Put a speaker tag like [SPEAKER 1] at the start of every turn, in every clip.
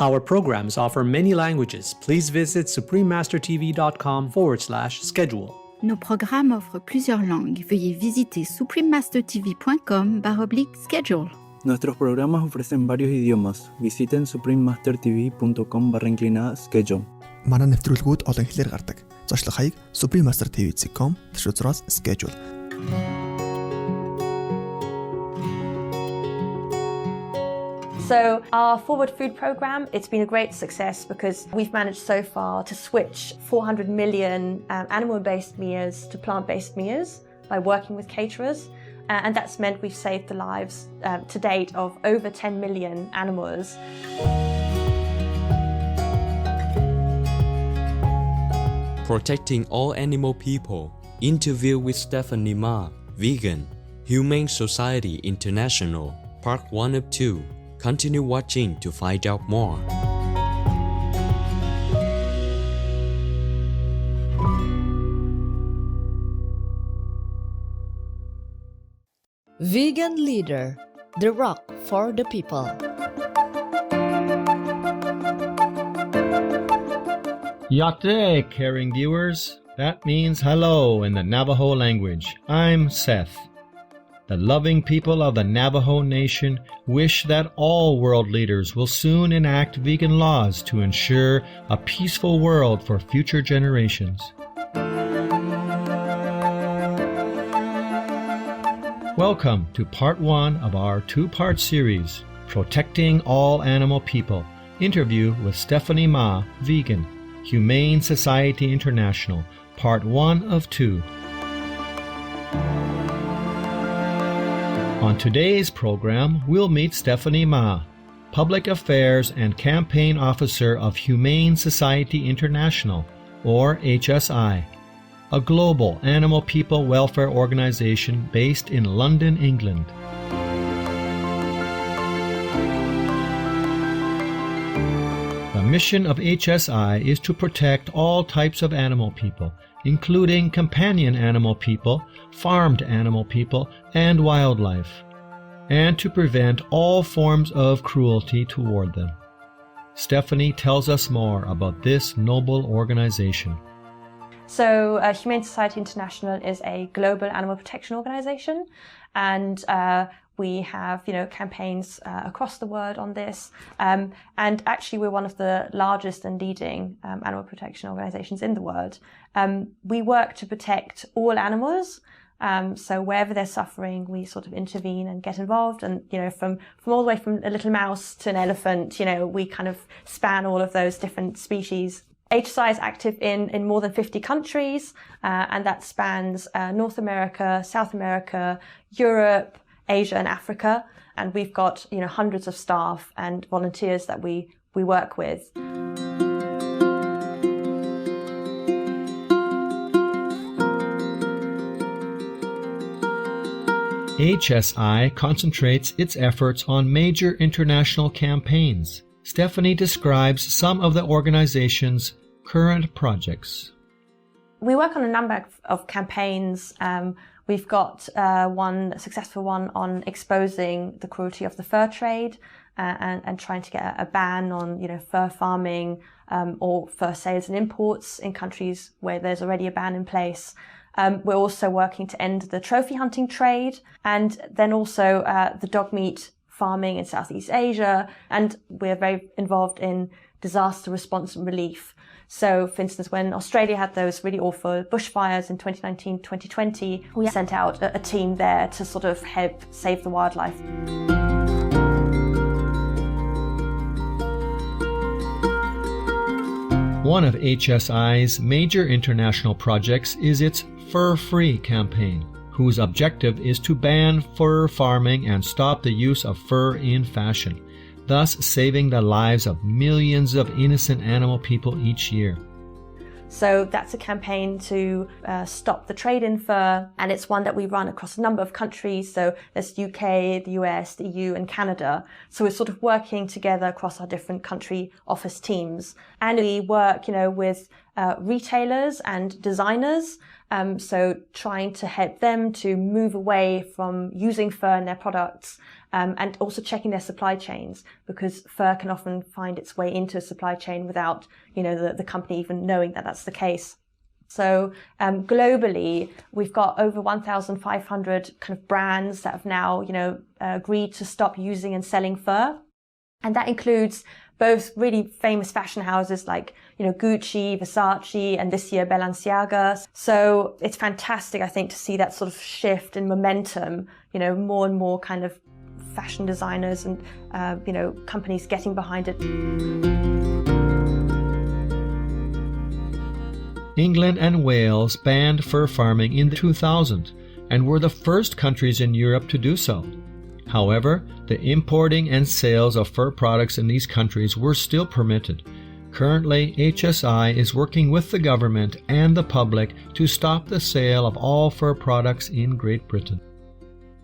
[SPEAKER 1] Our programs offer many languages. Please visit suprememastertv.com/schedule.
[SPEAKER 2] Nos programmes offrent plusieurs langues. Veuillez visiter suprememastertv.com/schedule.
[SPEAKER 3] Nuestros programas ofrecen varios idiomas. Visiten suprememastertv.com/schedule.
[SPEAKER 4] Манай нэвтрүүлгүүд олон хэлээр гардаг. Зочлох хаяг suprememastertv.com/schedule.
[SPEAKER 5] So our Forward Food Programme, it's been a great success because we've managed so far to switch 400 million animal-based meals to plant-based meals by working with caterers. And that's meant we've saved the lives to date of over 10 million animals.
[SPEAKER 6] Protecting all animal people. Interview with Stephanie Ma, vegan, Humane Society International, Part 1 of 2. Continue watching to find out more.
[SPEAKER 7] Vegan Leader, the rock for the people.
[SPEAKER 8] Yate, caring viewers. That means hello in the Navajo language. I'm Seth. The loving people of the Navajo Nation wish that all world leaders will soon enact vegan laws to ensure a peaceful world for future generations. Welcome to part 1 of our 2-part series, Protecting All Animal People, interview with Stephanie Ma, vegan, Humane Society International, part 1 of 2. On today's program, we'll meet Stephanie Ma, Public Affairs and Campaign Officer of Humane Society International, or HSI, a global animal people welfare organization based in London, England. The mission of HSI is to protect all types of animal people, including companion animal people, farmed animal people, and wildlife, and to prevent all forms of cruelty toward them. Stephanie tells us more about this noble organization.
[SPEAKER 5] So Humane Society International is a global animal protection organization, and we have, campaigns across the world on this. And actually, we're one of the largest and leading animal protection organizations in the world. We work to protect all animals. So wherever they're suffering, we sort of intervene and get involved. And, from all the way from a little mouse to an elephant, we kind of span all of those different species. HSI is active in more than 50 countries, and that spans North America, South America, Europe, Asia and Africa. And we've got, hundreds of staff and volunteers that we work with.
[SPEAKER 8] HSI concentrates its efforts on major international campaigns. Stephanie describes some of the organization's current projects.
[SPEAKER 5] We work on a number of campaigns. We've got one successful one on exposing the cruelty of the fur trade and trying to get a ban on, fur farming or fur sales and imports in countries where there's already a ban in place. We're also working to end the trophy hunting trade, and then also the dog meat farming in Southeast Asia. And we're very involved in disaster response and relief. So, for instance, when Australia had those really awful bushfires in 2019-2020, we sent out a team there to sort of help save the wildlife.
[SPEAKER 8] One of HSI's major international projects is its Fur-Free campaign, whose objective is to ban fur farming and stop the use of fur in fashion, thus saving the lives of millions of innocent animal people each year.
[SPEAKER 5] So that's a campaign to stop the trade in fur, and it's one that we run across a number of countries. So there's UK, the US, the EU and Canada. So we're sort of working together across our different country office teams. And we work, with retailers and designers. So trying to help them to move away from using fur in their products, and also checking their supply chains, because fur can often find its way into a supply chain without, the company even knowing that that's the case. So globally, we've got over 1,500 kind of brands that have now, agreed to stop using and selling fur. And that includes both really famous fashion houses like, Gucci, Versace, and this year Balenciaga. So it's fantastic, I think, to see that sort of shift in momentum, more and more kind of fashion designers and, companies getting behind it.
[SPEAKER 8] England and Wales banned fur farming in 2000 and were the first countries in Europe to do so. However, the importing and sales of fur products in these countries were still permitted. Currently, HSI is working with the government and the public to stop the sale of all fur products in Great Britain.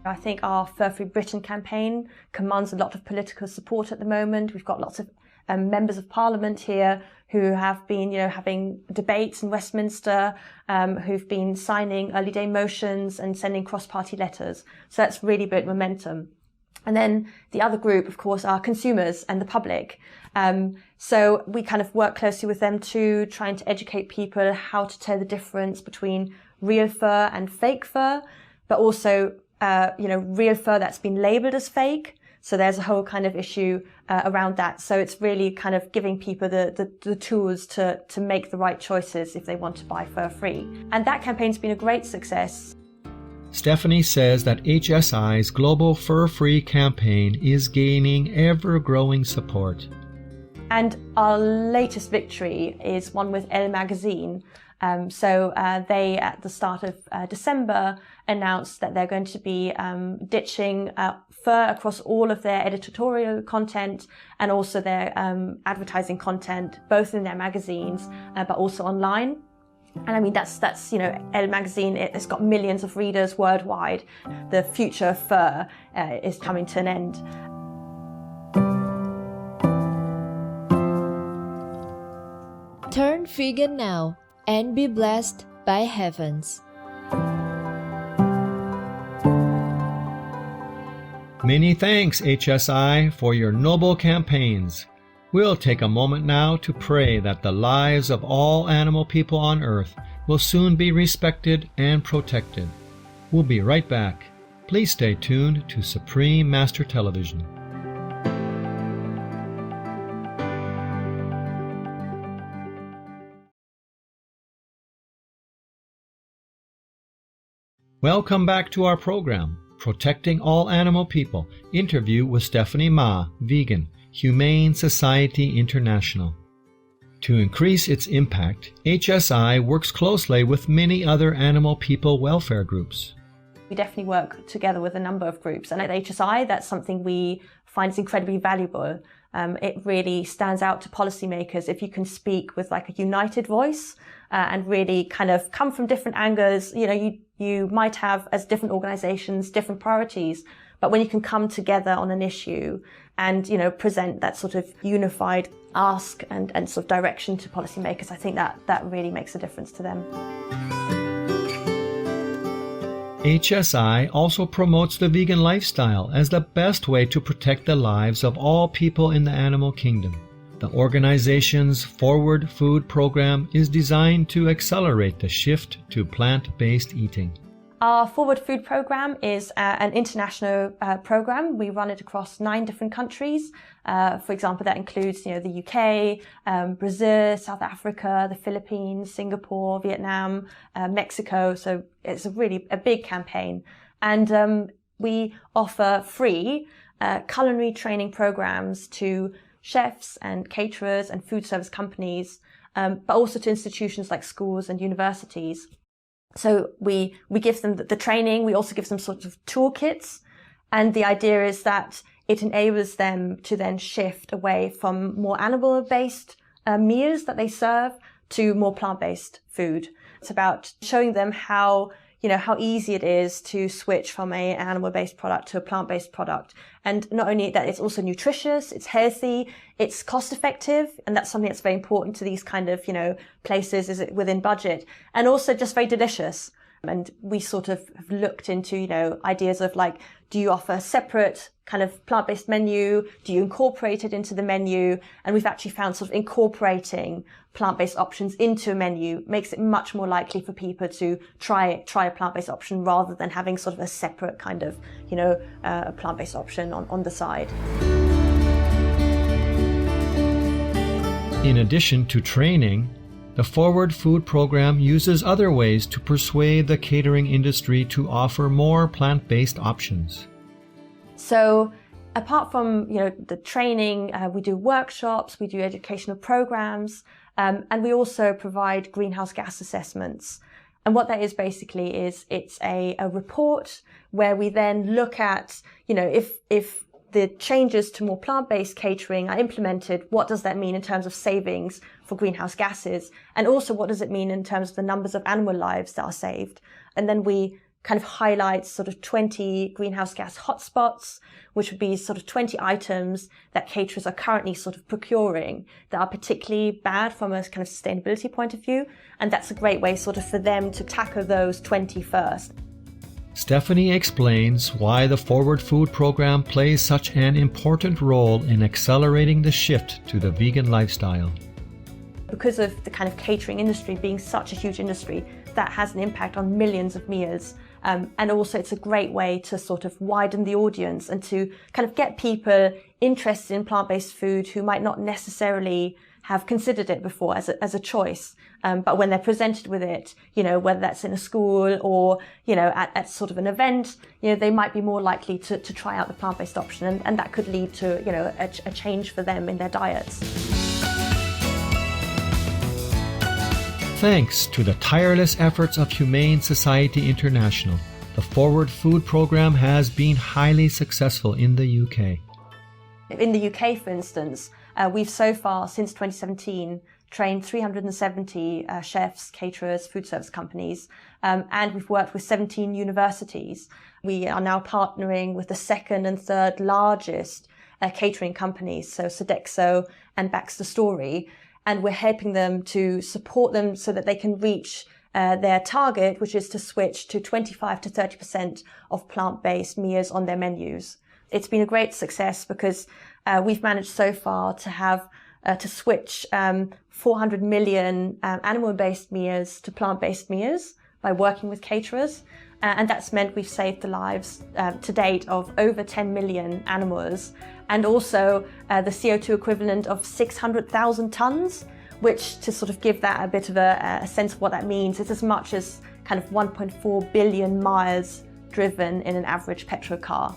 [SPEAKER 5] I think our Fur Free Britain campaign commands a lot of political support at the moment. We've got lots of members of Parliament here who have been, having debates in Westminster, who've been signing early day motions and sending cross-party letters. So that's really built momentum. And then the other group, of course, are consumers and the public. So we kind of work closely with them too, trying to educate people how to tell the difference between real fur and fake fur, but also, real fur that's been labeled as fake. So there's a whole kind of issue around that. So it's really kind of giving people the tools to make the right choices if they want to buy fur free. And that campaign's been a great success.
[SPEAKER 8] Stephanie says that HSI's Global Fur Free campaign is gaining ever-growing support.
[SPEAKER 5] And our latest victory is one with Elle magazine. So they, at the start of December, announced that they're going to be ditching fur across all of their editorial content and also their advertising content, both in their magazines, but also online. And I mean, that's Elle magazine, it's got millions of readers worldwide. The future of fur is coming to an end.
[SPEAKER 7] Turn vegan now and be blessed by heavens.
[SPEAKER 8] Many thanks, HSI, for your noble campaigns. We'll take a moment now to pray that the lives of all animal people on Earth will soon be respected and protected. We'll be right back. Please stay tuned to Supreme Master Television. Welcome back to our program, Protecting All Animal People, interview with Stephanie Ma, vegan, Humane Society International. To increase its impact, HSI works closely with many other animal people welfare groups.
[SPEAKER 5] We definitely work together with a number of groups, and at HSI that's something we find is incredibly valuable. It really stands out to policymakers if you can speak with like a united voice and really kind of come from different angles. You might have, as different organizations, different priorities, but when you can come together on an issue and, present that sort of unified ask and sort of direction to policymakers, I think that really makes a difference to them.
[SPEAKER 8] HSI also promotes the vegan lifestyle as the best way to protect the lives of all people in the animal kingdom. The organization's Forward Food program is designed to accelerate the shift to plant-based eating.
[SPEAKER 5] Our Forward Food program is an international program. We run it across 9 different countries. For example, that includes, the UK, Brazil, South Africa, the Philippines, Singapore, Vietnam, Mexico. So it's a big campaign. And we offer free culinary training programs to chefs and caterers and food service companies, but also to institutions like schools and universities. So we give them the training. We also give them sort of toolkits. And the idea is that it enables them to then shift away from more animal-based meals that they serve to more plant-based food. It's about showing them how, how easy it is to switch from an animal-based product to a plant-based product. And not only that, it's also nutritious, it's healthy, it's cost-effective, and that's something that's very important to these kind of, places, is it within budget, and also just very delicious. And we sort of have looked into, ideas of like, do you offer a separate kind of plant-based menu? Do you incorporate it into the menu? And we've actually found sort of incorporating plant-based options into a menu makes it much more likely for people to try a plant-based option rather than having sort of a separate kind of, a plant-based option on the side.
[SPEAKER 8] In addition to training, the Forward Food Program uses other ways to persuade the catering industry to offer more plant-based options.
[SPEAKER 5] So apart from, the training, we do workshops, we do educational programs, and we also provide greenhouse gas assessments. And what that is basically is it's a report where we then look at, if the changes to more plant-based catering are implemented, what does that mean in terms of savings for greenhouse gases? And also, what does it mean in terms of the numbers of animal lives that are saved? And then we kind of highlight sort of 20 greenhouse gas hotspots, which would be sort of 20 items that caterers are currently sort of procuring that are particularly bad from a kind of sustainability point of view. And that's a great way sort of for them to tackle those 20 first.
[SPEAKER 8] Stephanie explains why the Forward Food Program plays such an important role in accelerating the shift to the vegan lifestyle.
[SPEAKER 5] Because of the kind of catering industry being such a huge industry, that has an impact on millions of meals. And also it's a great way to sort of widen the audience and to kind of get people interested in plant-based food who might not necessarily have considered it before as a choice. But when they're presented with it, whether that's in a school or, at sort of an event, they might be more likely to try out the plant-based option. And that could lead to, a change for them in their diets.
[SPEAKER 8] Thanks to the tireless efforts of Humane Society International, the Forward Food Program has been highly successful in the UK.
[SPEAKER 5] In the UK, for instance, we've so far, since 2017, trained 370 chefs, caterers, food service companies, and we've worked with 17 universities. We are now partnering with the second and third largest catering companies, so Sodexo and Baxter Story, and we're helping them to support them so that they can reach their target, which is to switch to 25 to 30% of plant-based meals on their menus. It's been a great success because we've managed so far to have to switch 400 million animal-based meals to plant-based meals by working with caterers. And that's meant we've saved the lives to date of over 10 million animals, and also the CO2 equivalent of 600,000 tons, which, to sort of give that a bit of a sense of what that means, is as much as kind of 1.4 billion miles driven in an average petrol car.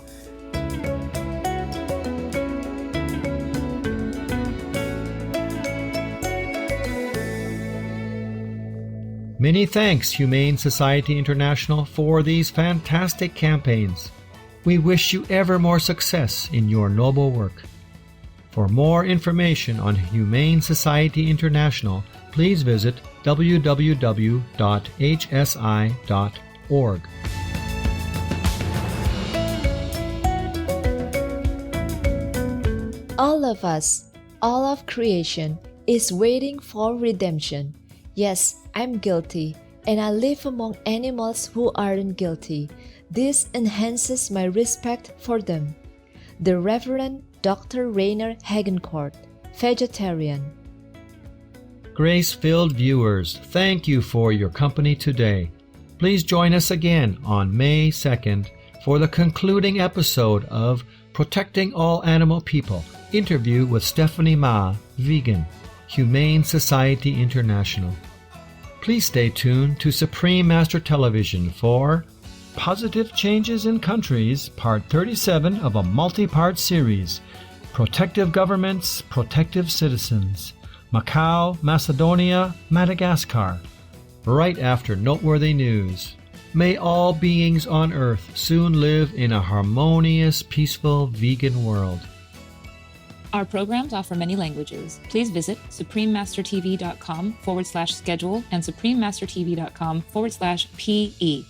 [SPEAKER 8] Many thanks, Humane Society International, for these fantastic campaigns. We wish you ever more success in your noble work. For more information on Humane Society International, please visit www.hsi.org.
[SPEAKER 7] All of us, all of creation, is waiting for redemption. Yes, I'm guilty, and I live among animals who aren't guilty. This enhances my respect for them. The Reverend Dr. Rainer Hagencourt, vegetarian.
[SPEAKER 8] Grace-filled viewers, thank you for your company today. Please join us again on May 2nd for the concluding episode of Protecting All Animal People, interview with Stephanie Ma, vegan, Humane Society International. Please stay tuned to Supreme Master Television for Positive Changes in Countries, Part 37 of a multi-part series, Protective Governments, Protective Citizens, Macau, Macedonia, Madagascar, right after noteworthy news. May all beings on Earth soon live in a harmonious, peaceful, vegan world.
[SPEAKER 9] Our programs offer many languages. Please visit suprememastertv.com/schedule and suprememastertv.com/PE.